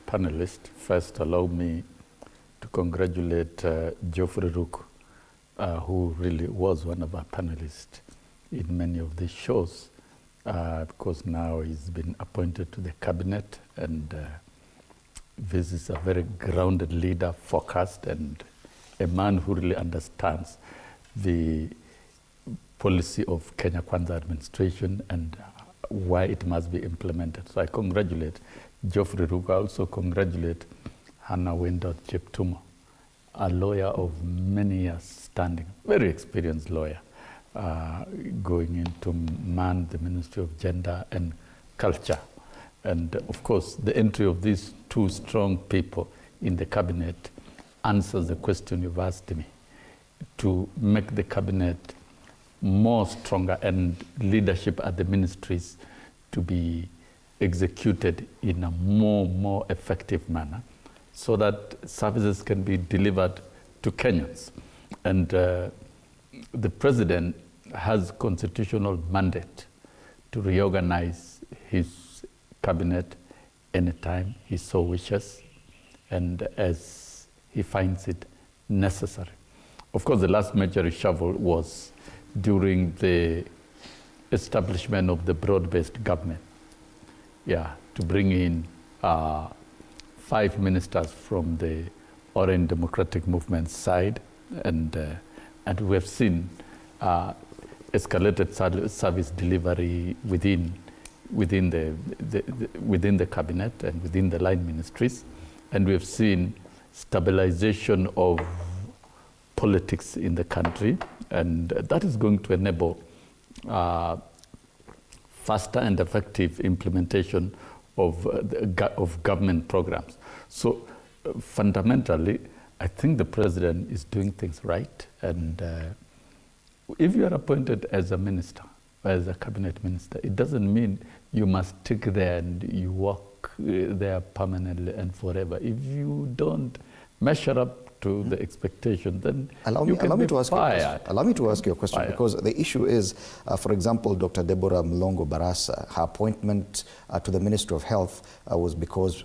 panelists. First, allow me to congratulate Geoffrey Ruto, who really was one of our panelists in many of these shows, because now he's been appointed to the cabinet, and this is a very grounded leader, focused, and a man who really understands the policy of Kenya Kwanza administration and why it must be implemented. So I congratulate Geoffrey Ruto. I also congratulate Hannah Wendot Cheptumo, a lawyer of many years standing, very experienced lawyer, going in to man the Ministry of Gender and Culture. And of course, the entry of these two strong people in the cabinet answers the question you've asked me, to make the cabinet more stronger and leadership at the ministries to be executed in a more effective manner, so that services can be delivered to Kenyans. And the president has constitutional mandate to reorganize his cabinet anytime he so wishes and as he finds it necessary. Of course, the last major reshuffle was during the establishment of the broad-based government. Yeah, to bring in 5 ministers from the Orange Democratic Movement side, and we have seen escalated service delivery within the cabinet and within the line ministries, and we have seen stabilization of politics in the country, and that is going to enable faster and effective implementation of government programs. So fundamentally, I think the president is doing things right, and if you are appointed as a minister, as a cabinet minister, it doesn't mean you must stick there and you work there permanently and forever. If you don't measure up to the expectation, then allow me to ask you a question, because the issue is, for example, Dr. Deborah Mlongo Barasa, her appointment to the Ministry of Health was because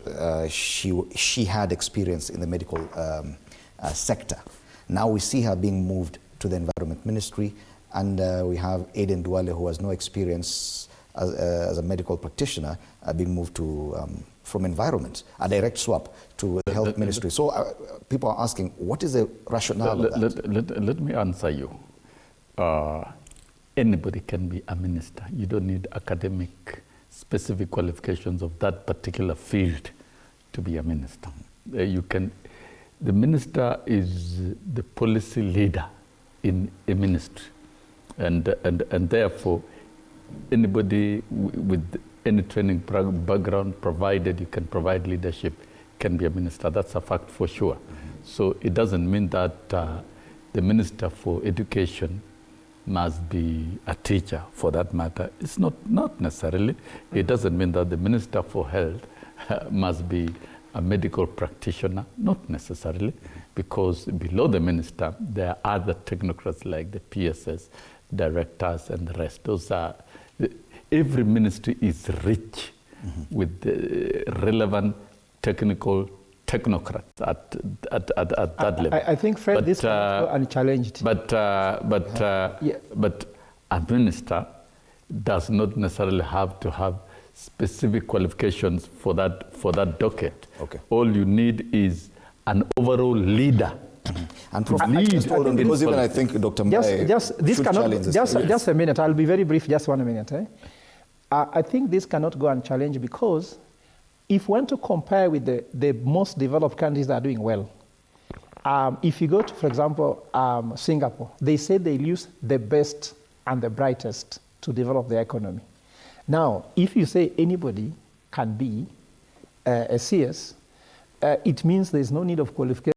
she had experience in the medical sector. Now we see her being moved to the Environment Ministry, and we have Aiden Duale, who has no experience as a medical practitioner, being moved to from environment, a direct swap to the health ministry. So people are asking, what is the rationale of that? Let me answer you. Anybody can be a minister. You don't need academic specific qualifications of that particular field to be a minister. The minister is the policy leader in a ministry, and therefore anybody with any training background, provided you can provide leadership, can be a minister. That's a fact for sure. So it doesn't mean that the Minister for Education must be a teacher, for that matter. It's not necessarily. It doesn't mean that the Minister for Health must be a medical practitioner, not necessarily, because below the minister, there are other technocrats like the PSS, directors, and the rest. Those are, every ministry is rich with the relevant technical technocrats at that level. I think, Fred, this is unchallenged. But a minister does not necessarily have to have specific qualifications for that docket. Okay. All you need is an overall leader. And because even I think Dr. Mbaye just a minute. I'll be very brief. Just 1 minute. I think this cannot go unchallenged, because if we want to compare with the most developed countries that are doing well, if you go to, for example, Singapore, they say they use the best and the brightest to develop their economy. Now, if you say anybody can be a CS, it means there's no need of qualification.